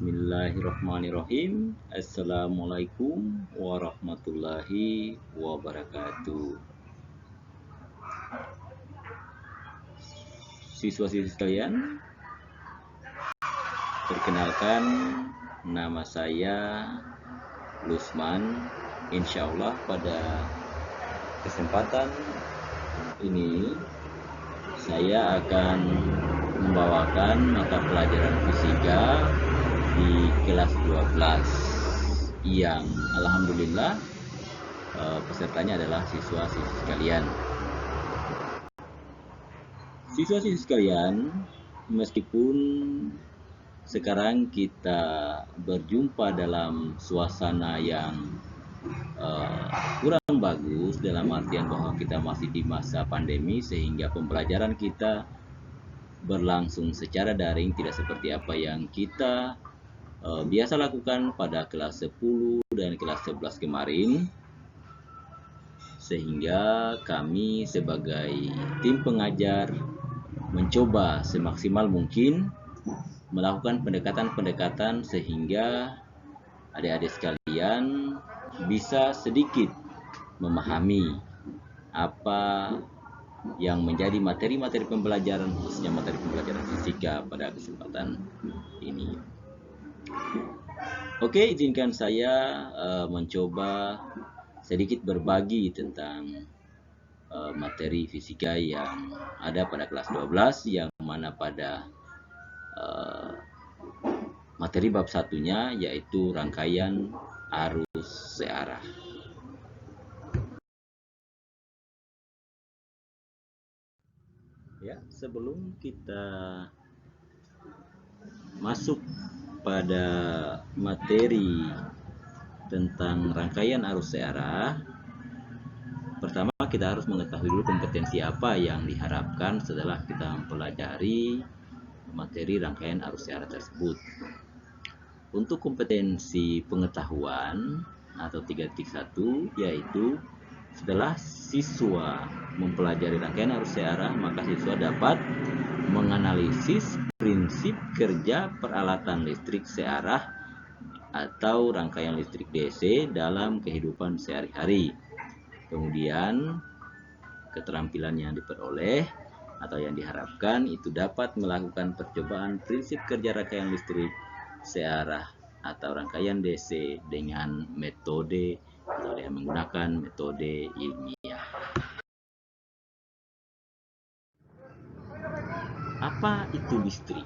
Bismillahirrahmanirrahim. Assalamualaikum warahmatullahi wabarakatuh. Siswa-siswi sekalian, perkenalkan nama saya Lusman. Insya Allah pada kesempatan ini saya akan membawakan mata pelajaran fisika di kelas 12 yang alhamdulillah pesertanya adalah siswa-siswi sekalian. Siswa-siswi sekalian, meskipun sekarang kita berjumpa dalam suasana yang kurang bagus, dalam artian bahwa kita masih di masa pandemi sehingga pembelajaran kita berlangsung secara daring, tidak seperti apa yang kita biasa lakukan pada kelas 10 dan kelas 11 kemarin, sehingga kami sebagai tim pengajar mencoba semaksimal mungkin melakukan pendekatan-pendekatan sehingga adik-adik sekalian bisa sedikit memahami apa yang menjadi materi-materi pembelajaran, khususnya materi pembelajaran fisika pada kesempatan ini. Oke, izinkan saya mencoba sedikit berbagi tentang materi fisika yang ada pada kelas 12, yang mana pada materi bab satunya yaitu rangkaian arus searah. Ya, sebelum kita masuk pada materi tentang rangkaian arus searah, pertama kita harus mengetahui dulu kompetensi apa yang diharapkan setelah kita mempelajari materi rangkaian arus searah tersebut. Untuk kompetensi pengetahuan atau 3.1 yaitu setelah siswa mempelajari rangkaian arus searah, maka siswa dapat menganalisis prinsip kerja peralatan listrik searah atau rangkaian listrik DC dalam kehidupan sehari-hari. Kemudian keterampilan yang diperoleh atau yang diharapkan itu dapat melakukan percobaan prinsip kerja rangkaian listrik searah atau rangkaian DC dengan metode atau dengan menggunakan metode ilmiah. Apa itu listrik?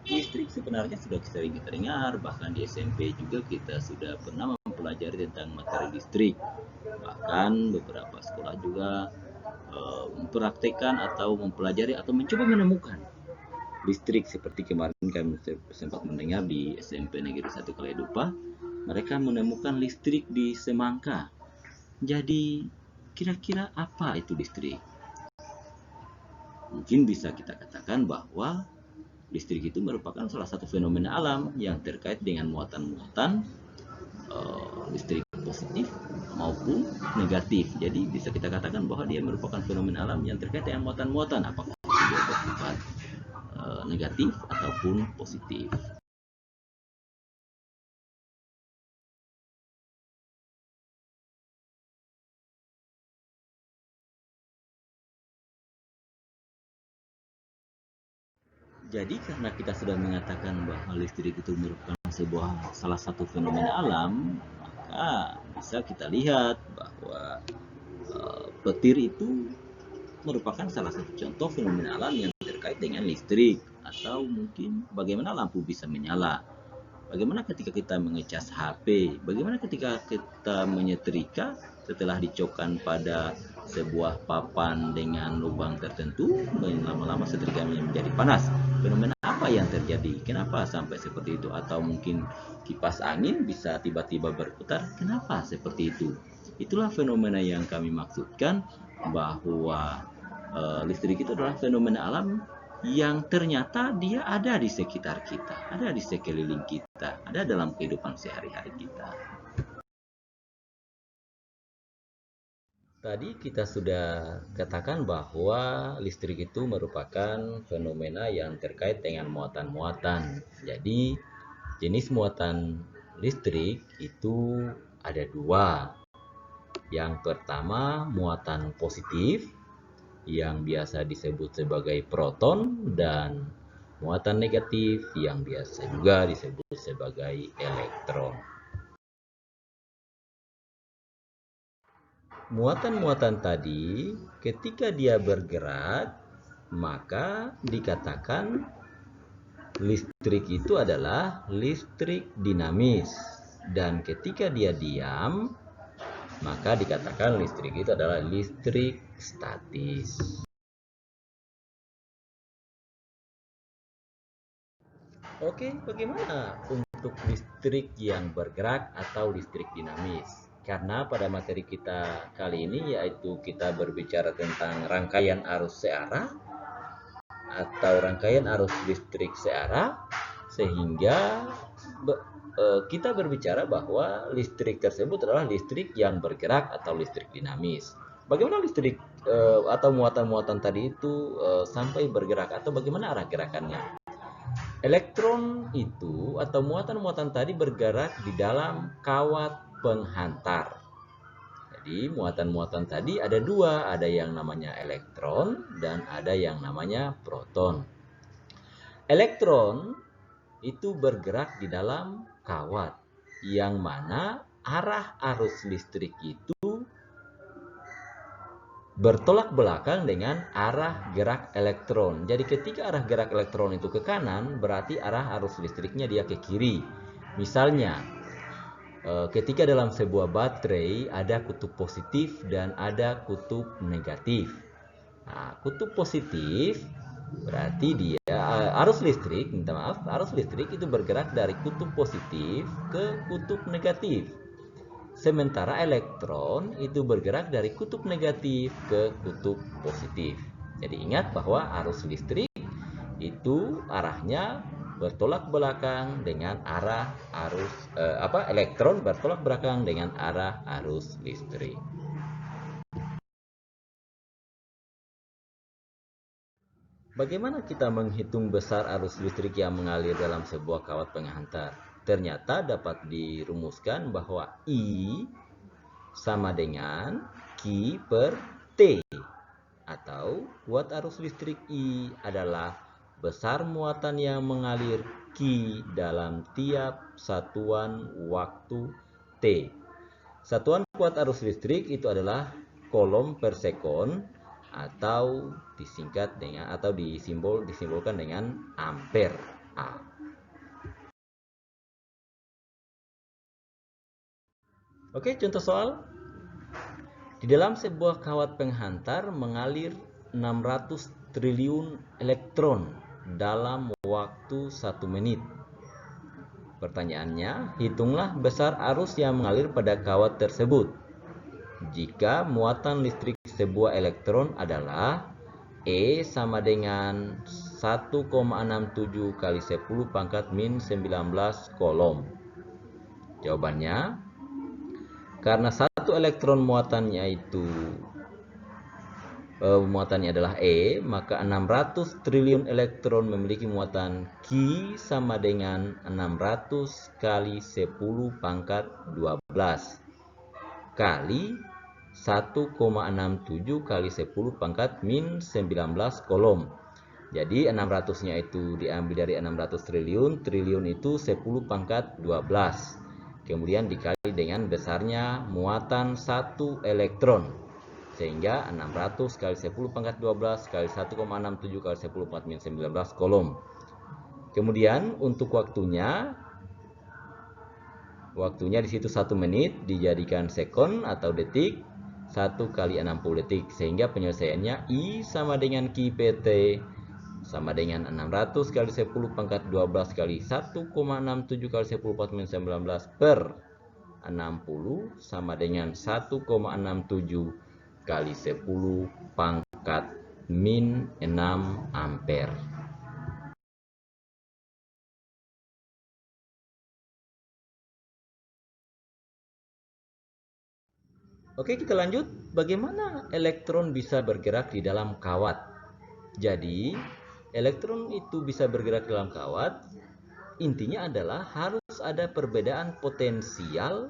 Listrik sebenarnya sudah sering kita dengar, bahkan di SMP juga kita sudah pernah mempelajari tentang materi listrik. Bahkan beberapa sekolah juga mempraktekkan atau mempelajari atau mencoba menemukan listrik, seperti kemarin kami sempat mendengar di SMP Negeri 1 Kaledupa, mereka menemukan listrik di semangka. Jadi kira-kira apa itu listrik? Mungkin bisa kita katakan bahwa listrik itu merupakan salah satu fenomena alam yang terkait dengan muatan-muatan listrik positif maupun negatif. Jadi bisa kita katakan bahwa dia merupakan fenomena alam yang terkait dengan muatan-muatan, apakah itu bersifat negatif ataupun positif. Jadi karena kita sudah mengatakan bahwa listrik itu merupakan salah satu fenomena alam, maka bisa kita lihat bahwa petir itu merupakan salah satu contoh fenomena alam yang terkait dengan listrik. Atau mungkin bagaimana lampu bisa menyala, bagaimana ketika kita mengecas HP, bagaimana ketika kita menyetrika setelah dicokkan pada sebuah papan dengan lubang tertentu, lama-lama setrikanya menjadi panas. Fenomena apa yang terjadi? Kenapa sampai seperti itu? Atau mungkin kipas angin bisa tiba-tiba berputar. Kenapa seperti itu? Itulah fenomena yang kami maksudkan, bahwa listrik itu adalah fenomena alam yang ternyata dia ada di sekitar kita, ada di sekeliling kita, ada dalam kehidupan sehari-hari kita. Tadi kita sudah katakan bahwa listrik itu merupakan fenomena yang terkait dengan muatan-muatan. Jadi, jenis muatan listrik itu ada dua. Yang pertama, muatan positif yang biasa disebut sebagai proton, dan muatan negatif yang biasa juga disebut sebagai elektron. Muatan-muatan tadi ketika dia bergerak, maka dikatakan listrik itu adalah listrik dinamis, dan ketika dia diam, maka dikatakan listrik itu adalah listrik statis. Oke, bagaimana untuk listrik yang bergerak atau listrik dinamis? Karena pada materi kita kali ini yaitu kita berbicara tentang rangkaian arus searah atau rangkaian arus listrik searah, sehingga kita berbicara bahwa listrik tersebut adalah listrik yang bergerak atau listrik dinamis. Bagaimana listrik atau muatan-muatan tadi itu sampai bergerak, atau bagaimana arah gerakannya? Elektron itu atau muatan-muatan tadi bergerak di dalam kawat penghantar. Jadi muatan-muatan tadi ada dua, ada yang namanya elektron dan ada yang namanya proton. Elektron itu bergerak di dalam kawat, yang mana arah arus listrik itu bertolak belakang dengan arah gerak elektron. Jadi ketika arah gerak elektron itu ke kanan, berarti arah arus listriknya dia ke kiri. Misalnya, ketika dalam sebuah baterai ada kutub positif dan ada kutub negatif. Nah, kutub positif berarti dia arus listrik, minta maaf, arus listrik itu bergerak dari kutub positif ke kutub negatif. Sementara elektron itu bergerak dari kutub negatif ke kutub positif. Jadi ingat bahwa arus listrik itu arahnya bertolak belakang dengan arah arus elektron bertolak belakang dengan arah arus listrik. Bagaimana kita menghitung besar arus listrik yang mengalir dalam sebuah kawat penghantar? Ternyata dapat dirumuskan bahwa I sama dengan Q per T, atau kuat arus listrik I adalah besar muatan yang mengalir Q dalam tiap satuan waktu T. Satuan kuat arus listrik itu adalah coulomb per sekon, atau disingkat dengan atau disimbolkan dengan ampere A. Oke, contoh soal. Di dalam sebuah kawat penghantar mengalir 600 triliun elektron dalam waktu 1 menit. Pertanyaannya, hitunglah besar arus yang mengalir pada kawat tersebut. Jika muatan listrik sebuah elektron adalah E sama dengan 1,67 kali 10 pangkat min 19 coulomb. Jawabannya, karena satu elektron muatannya adalah E, maka 600 triliun elektron memiliki muatan Q sama dengan 600 kali 10 pangkat 12 kali 1,67 kali 10 pangkat min 19 coulomb. Jadi 600-nya itu diambil dari 600 triliun, triliun itu 10 pangkat 12. Kemudian dikali dengan besarnya muatan satu elektron. Sehingga 600 kali 10 pangkat 12 kali 1,67 kali 10 pangkat min 19 coulomb. Kemudian untuk waktunya di situ 1 menit dijadikan sekon atau detik, 1 kali 60 detik, sehingga penyelesaiannya I sama dengan Q PT sama dengan 600 kali 10 pangkat 12 kali 1,67 kali 10 pangkat min 19 per 60 sama dengan 1,67 kali 10 pangkat min 6 ampere. Oke, kita lanjut. Bagaimana elektron bisa bergerak di dalam kawat? Jadi, elektron itu bisa bergerak dalam kawat. Intinya adalah harus ada perbedaan potensial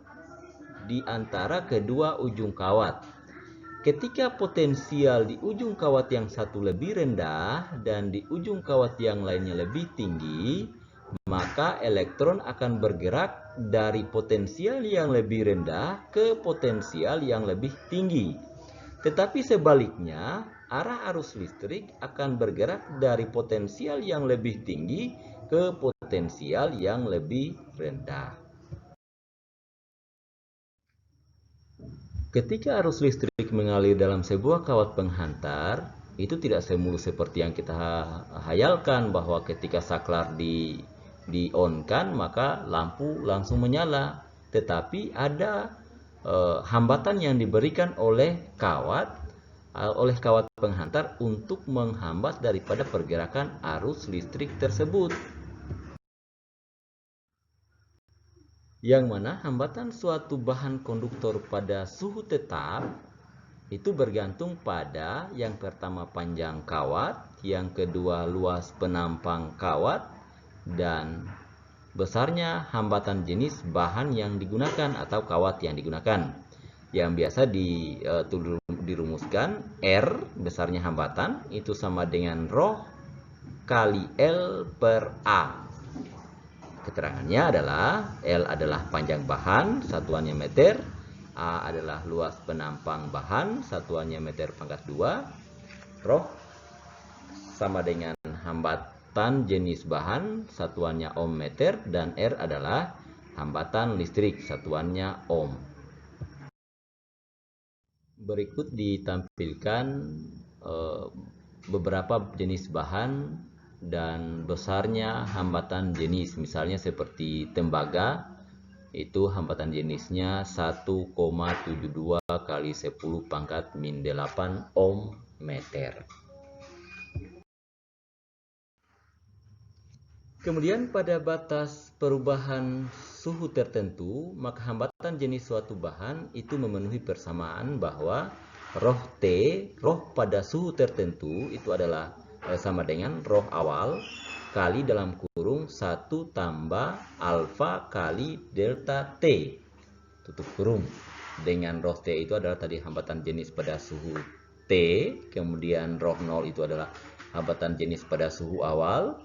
di antara kedua ujung kawat. Ketika potensial di ujung kawat yang satu lebih rendah dan di ujung kawat yang lainnya lebih tinggi, maka elektron akan bergerak dari potensial yang lebih rendah ke potensial yang lebih tinggi. Tetapi sebaliknya, arah arus listrik akan bergerak dari potensial yang lebih tinggi ke potensial yang lebih rendah. Ketika arus listrik mengalir dalam sebuah kawat penghantar, itu tidak semulus seperti yang kita hayalkan bahwa ketika saklar di-on-kan maka lampu langsung menyala. Tetapi ada hambatan yang diberikan oleh kawat penghantar untuk menghambat daripada pergerakan arus listrik tersebut. Yang mana hambatan suatu bahan konduktor pada suhu tetap itu bergantung pada yang pertama panjang kawat, yang kedua luas penampang kawat, dan besarnya hambatan jenis bahan yang digunakan atau kawat yang digunakan. Yang biasa dirumuskan R besarnya hambatan itu sama dengan rho kali L per A. Keterangannya adalah L adalah panjang bahan, satuannya meter. A adalah luas penampang bahan, satuannya meter pangkat 2. Rho sama dengan hambatan jenis bahan, satuannya ohm meter. Dan R adalah hambatan listrik, satuannya ohm. Berikut ditampilkan beberapa jenis bahan dan besarnya hambatan jenis. Misalnya seperti tembaga, itu hambatan jenisnya 1,72 kali 10 pangkat min 8 ohm meter. Kemudian pada batas perubahan suhu tertentu, maka hambatan jenis suatu bahan itu memenuhi persamaan bahwa rho T, rho pada suhu tertentu itu adalah sama dengan rho awal kali dalam kurung 1 tambah alfa kali delta T tutup kurung. Dengan rho T itu adalah tadi hambatan jenis pada suhu T, kemudian rho 0 itu adalah hambatan jenis pada suhu awal,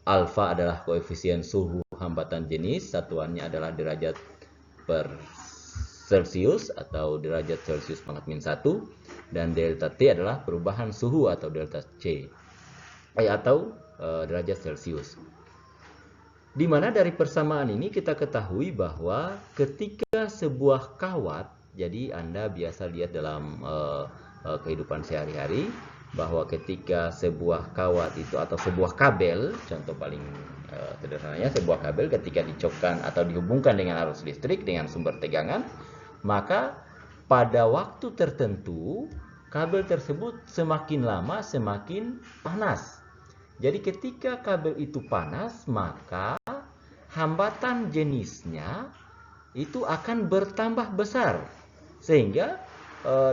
alfa adalah koefisien suhu hambatan jenis, satuannya adalah derajat per Celsius atau derajat Celsius pangkat min 1, dan delta T adalah perubahan suhu atau delta C atau derajat Celsius. Di mana dari persamaan ini kita ketahui bahwa ketika sebuah kawat, jadi Anda biasa lihat dalam kehidupan sehari-hari bahwa ketika sebuah kawat itu atau sebuah kabel, contoh paling sederhananya sebuah kabel ketika dicokkan atau dihubungkan dengan arus listrik dengan sumber tegangan, maka pada waktu tertentu kabel tersebut semakin lama semakin panas. Jadi ketika kabel itu panas, maka hambatan jenisnya itu akan bertambah besar. Sehingga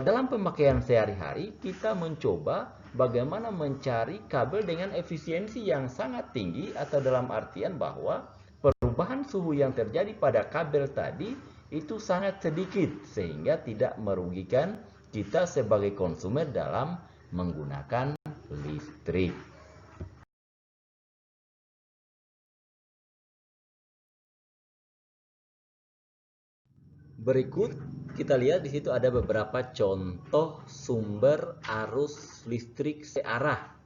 dalam pemakaian sehari-hari kita mencoba bagaimana mencari kabel dengan efisiensi yang sangat tinggi, atau dalam artian bahwa perubahan suhu yang terjadi pada kabel tadi itu sangat sedikit sehingga tidak merugikan kita sebagai konsumen dalam menggunakan listrik. Berikut kita lihat di situ ada beberapa contoh sumber arus listrik searah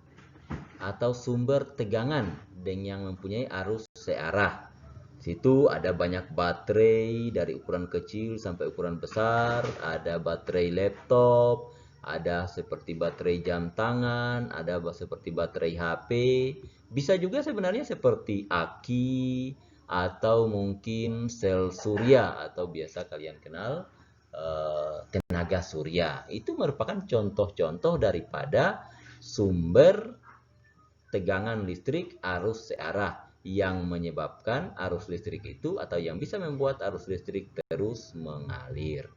atau sumber tegangan yang mempunyai arus searah. Situ ada banyak baterai dari ukuran kecil sampai ukuran besar, ada baterai laptop, ada seperti baterai jam tangan, ada seperti baterai HP, bisa juga sebenarnya seperti aki atau mungkin sel surya atau biasa kalian kenal tenaga surya. Itu merupakan contoh-contoh daripada sumber tegangan listrik arus searah yang menyebabkan arus listrik itu atau yang bisa membuat arus listrik terus mengalir.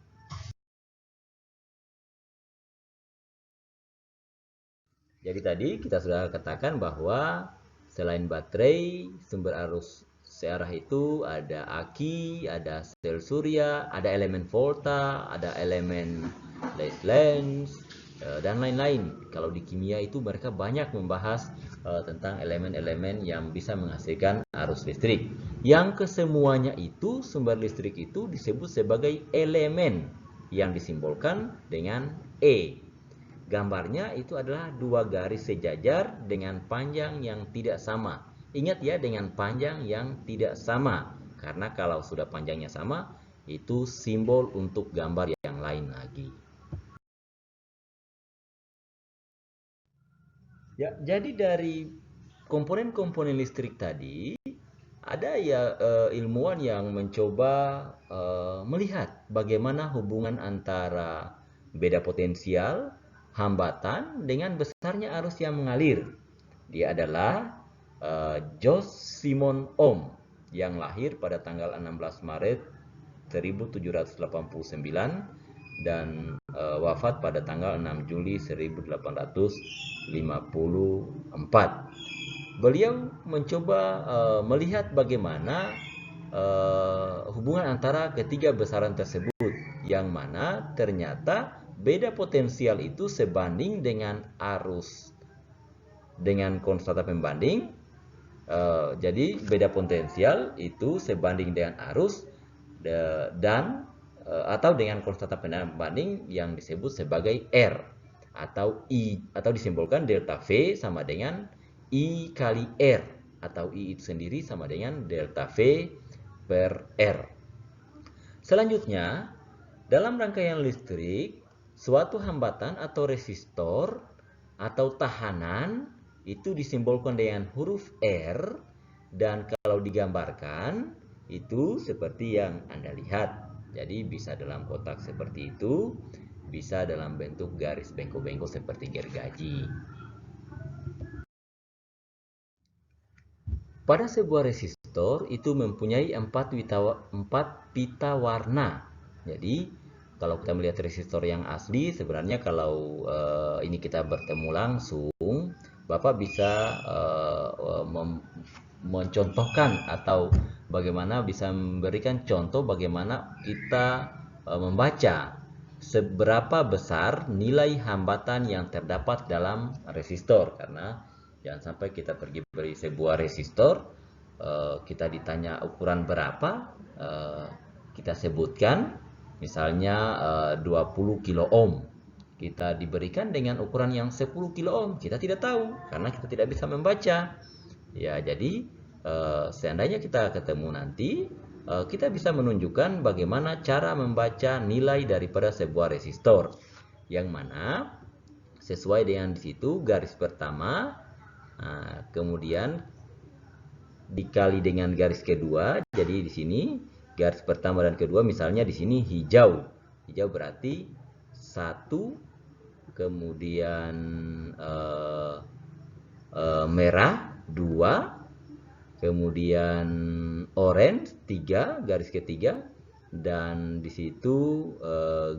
Jadi tadi kita sudah katakan bahwa selain baterai, sumber arus searah itu ada aki, ada sel surya, ada elemen volta, ada elemen lens, dan lain-lain. Kalau di kimia itu mereka banyak membahas tentang elemen-elemen yang bisa menghasilkan arus listrik. Yang kesemuanya itu, sumber listrik itu disebut sebagai elemen yang disimbolkan dengan E. Gambarnya itu adalah dua garis sejajar dengan panjang yang tidak sama. Ingat ya, dengan panjang yang tidak sama. Karena kalau sudah panjangnya sama, itu simbol untuk gambar yang lain lagi. Ya, jadi dari komponen-komponen listrik tadi, ada ya ilmuwan yang mencoba melihat bagaimana hubungan antara beda potensial, hambatan dengan besarnya arus yang mengalir. Dia adalah Jos Simon Ohm yang lahir pada tanggal 16 Maret 1789 dan wafat pada tanggal 6 Juli 1854. Beliau mencoba melihat bagaimana hubungan antara ketiga besaran tersebut, yang mana ternyata beda potensial itu sebanding dengan arus dengan konstanta pembanding. Jadi beda potensial itu sebanding dengan arus dan atau dengan konstanta pembanding yang disebut sebagai R atau I, atau disimbolkan delta V sama dengan I kali R, atau I itu sendiri sama dengan delta V per R. Selanjutnya, dalam rangkaian listrik, suatu hambatan atau resistor atau tahanan itu disimbolkan dengan huruf R, dan kalau digambarkan itu seperti yang Anda lihat. Jadi bisa dalam kotak seperti itu, bisa dalam bentuk garis bengkok-bengkok seperti gergaji. Pada sebuah resistor itu mempunyai 4 pita warna. Jadi kalau kita melihat resistor yang asli, sebenarnya kalau ini kita bertemu langsung, Bapak bisa mencontohkan atau bagaimana bisa memberikan contoh bagaimana kita membaca seberapa besar nilai hambatan yang terdapat dalam resistor. Karena jangan sampai kita pergi beli sebuah resistor, kita ditanya ukuran berapa, kita sebutkan misalnya 20 kilo ohm, kita diberikan dengan ukuran yang 10 kilo ohm, kita tidak tahu karena kita tidak bisa membaca. Ya, jadi seandainya kita ketemu nanti, kita bisa menunjukkan bagaimana cara membaca nilai daripada sebuah resistor, yang mana sesuai dengan di situ garis pertama, kemudian dikali dengan garis kedua. Jadi di sini garis pertama dan kedua, misalnya di sini hijau. Hijau berarti 1, kemudian merah 2, kemudian orange 3, garis ketiga, dan di situ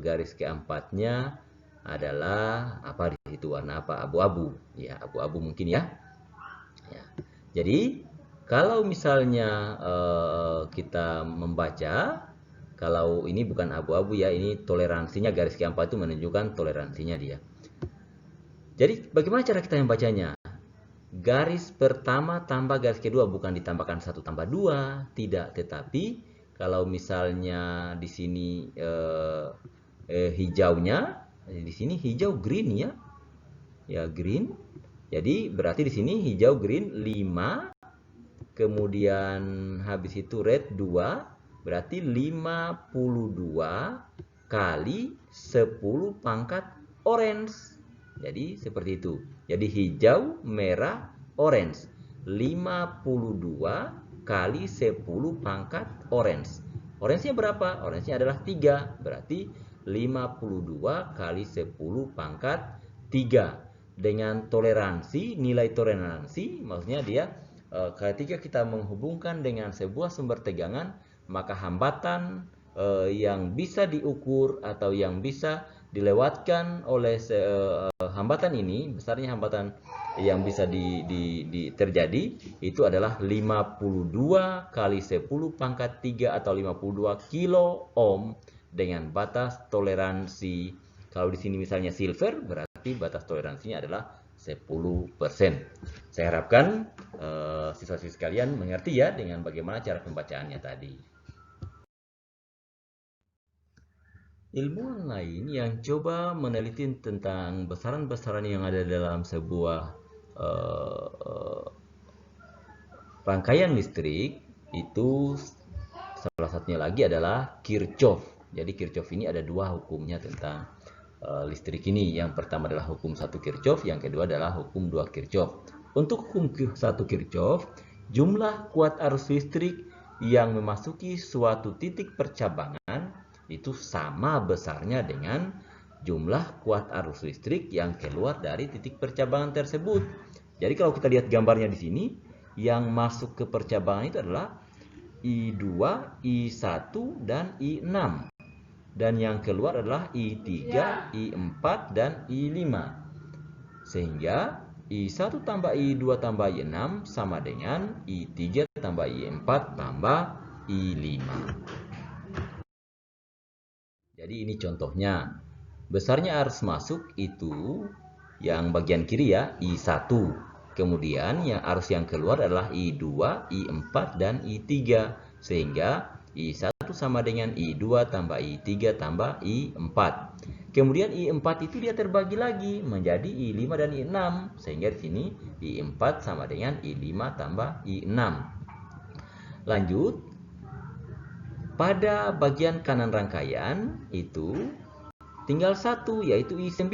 garis keempatnya adalah apa, di situ warna apa? Abu-abu. Ya, abu-abu mungkin ya. Ya. Jadi kalau misalnya kita membaca, kalau ini bukan abu-abu ya, ini toleransinya, garis keempat itu menunjukkan toleransinya dia. Jadi bagaimana cara kita membacanya? Garis pertama tambah garis kedua, bukan ditambahkan 1 tambah 2, tidak, tetapi kalau misalnya di sini hijaunya, di sini hijau green ya. Ya, green. Jadi berarti di sini hijau green 5, kemudian habis itu red 2, berarti 52 kali 10 pangkat orange. Jadi seperti itu. Jadi hijau, merah, orange. 52 kali 10 pangkat orange. Orange-nya berapa? Orange-nya adalah 3. Berarti 52 kali 10 pangkat 3. Dengan toleransi, nilai toleransi, maksudnya dia ketika kita menghubungkan dengan sebuah sumber tegangan, maka hambatan yang bisa diukur atau yang bisa dilewatkan oleh hambatan ini, besarnya hambatan yang bisa terjadi itu adalah 52 kali 10 pangkat 3 atau 52 kilo ohm dengan batas toleransi. Kalau di sini misalnya silver, berarti batas toleransinya adalah 10%. Saya harapkan siswa-siswi sekalian mengerti ya dengan bagaimana cara pembacaannya tadi. Ilmuwan lain yang coba meneliti tentang besaran-besaran yang ada dalam sebuah rangkaian listrik itu salah satunya lagi adalah Kirchhoff. Jadi Kirchhoff ini ada dua hukumnya tentang listrik ini. Yang pertama adalah hukum 1 Kirchhoff, yang kedua adalah hukum 2 Kirchhoff. Untuk hukum 1 Kirchhoff, jumlah kuat arus listrik yang memasuki suatu titik percabangan itu sama besarnya dengan jumlah kuat arus listrik yang keluar dari titik percabangan tersebut. Jadi kalau kita lihat gambarnya di sini, yang masuk ke percabangan itu adalah I2, I1, dan I6. Dan yang keluar adalah I3, I4, dan I5. Sehingga I1 tambah I2 tambah I6 sama dengan I3 tambah I4 tambah I5. Jadi ini contohnya. Besarnya arus masuk itu yang bagian kiri ya, I1. Kemudian yang arus yang keluar adalah I2, I4, dan I3. Sehingga I1 sama dengan I2 tambah I3 tambah I4. Kemudian I4 itu dia terbagi lagi menjadi I5 dan I6. Sehingga di sini I4 sama dengan I5 tambah I6. Lanjut. Pada bagian kanan rangkaian itu tinggal satu, yaitu I9.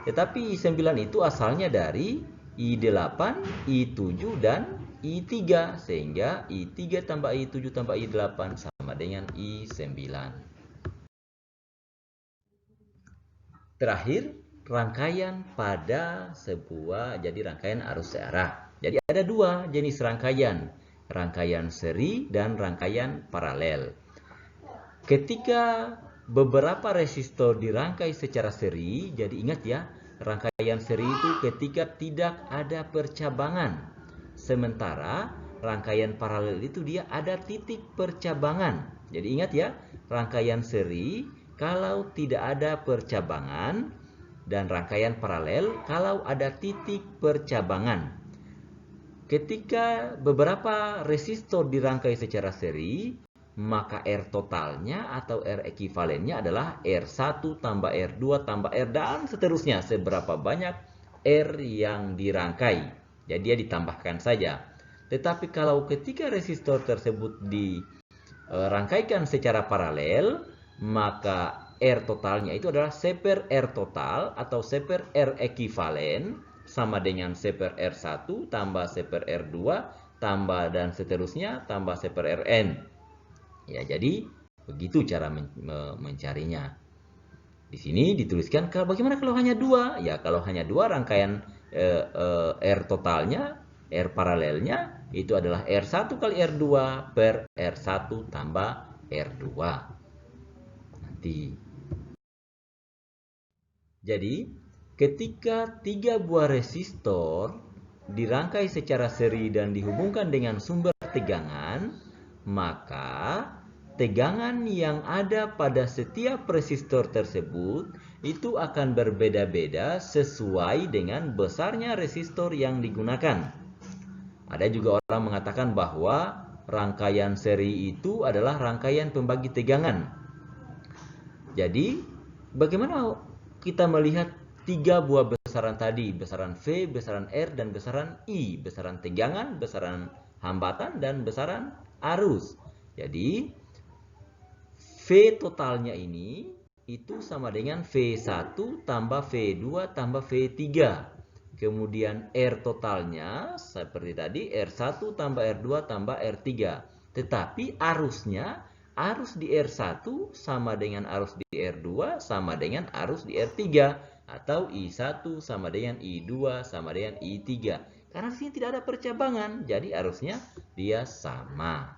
Tetapi I9 itu asalnya dari I8, I7, dan I3. Sehingga I3 tambah I7 tambah I8 sama dengan I9. Terakhir, rangkaian pada jadi rangkaian arus searah. Jadi ada dua jenis rangkaian. Rangkaian seri dan rangkaian paralel. Ketika beberapa resistor dirangkai secara seri, jadi ingat ya, rangkaian seri itu ketika tidak ada percabangan. Sementara rangkaian paralel itu dia ada titik percabangan. Jadi ingat ya, rangkaian seri kalau tidak ada percabangan dan rangkaian paralel kalau ada titik percabangan. Ketika beberapa resistor dirangkai secara seri, maka R totalnya atau R ekivalennya adalah R1 tambah R2 tambah R dan seterusnya. Seberapa banyak R yang dirangkai. Jadi dia ditambahkan saja. Tetapi kalau ketika resistor tersebut dirangkaikan secara paralel, maka R totalnya itu adalah C per R total atau C per R ekivalen sama dengan C per R1 tambah C per R2 tambah dan seterusnya tambah C per Rn. Ya, jadi begitu cara mencarinya. Di sini dituliskan bagaimana kalau hanya dua? Ya, kalau hanya dua rangkaian R totalnya, R paralelnya itu adalah R1 kali R2 per R1 tambah R2. Nanti. Jadi ketika tiga buah resistor dirangkai secara seri dan dihubungkan dengan sumber tegangan, maka tegangan yang ada pada setiap resistor tersebut itu akan berbeda-beda sesuai dengan besarnya resistor yang digunakan. Ada juga orang mengatakan bahwa rangkaian seri itu adalah rangkaian pembagi tegangan. Jadi, bagaimana kita melihat tiga buah besaran tadi, besaran V, besaran R, dan besaran I, besaran tegangan, besaran hambatan, dan besaran arus. Jadi, V totalnya ini itu sama dengan V1 tambah V2 tambah V3. Kemudian R totalnya seperti tadi R1 tambah R2 tambah R3. Tetapi arusnya, arus di R1 sama dengan arus di R2 sama dengan arus di R3. Atau I1 sama dengan I2 sama dengan I3. Karena di sini tidak ada percabangan, jadi arusnya dia sama.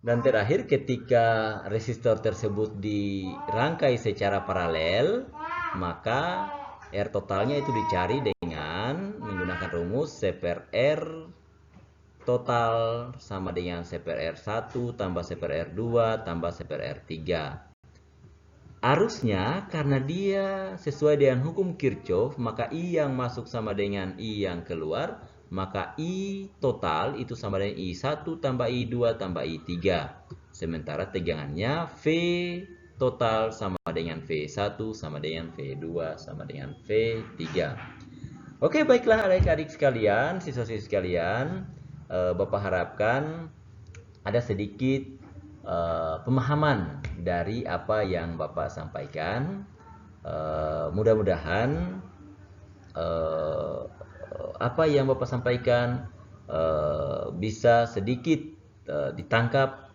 Dan terakhir, ketika resistor tersebut dirangkai secara paralel, maka R totalnya itu dicari dengan menggunakan rumus C per R total sama dengan C per R1 tambah C per R2 tambah C per R3. Arusnya, karena dia sesuai dengan hukum Kirchhoff, maka I yang masuk sama dengan I yang keluar, maka I total itu sama dengan I1 tambah I2 tambah I3. Sementara tegangannya V total sama dengan V1 sama dengan V2 sama dengan V3. Oke, baiklah adik-adik sekalian, siswa-siswi sekalian, Bapak harapkan ada sedikit pemahaman dari apa yang Bapak sampaikan. Mudah-mudahan apa yang Bapak sampaikan bisa sedikit ditangkap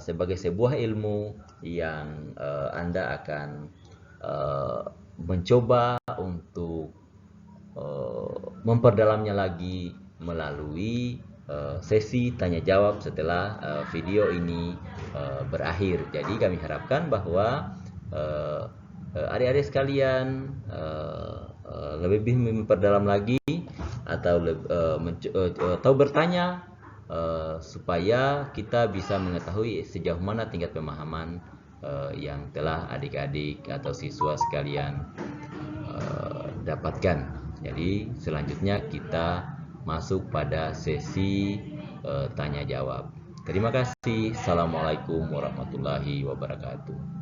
sebagai sebuah ilmu yang Anda akan mencoba untuk memperdalamnya lagi melalui sesi tanya jawab setelah video ini berakhir. Jadi kami harapkan bahwa adik-adik sekalian lebih memperdalam lagi atau bertanya supaya kita bisa mengetahui sejauh mana tingkat pemahaman yang telah adik-adik atau siswa sekalian dapatkan. Jadi selanjutnya kita masuk pada sesi tanya jawab. Terima kasih. Assalamualaikum warahmatullahi wabarakatuh.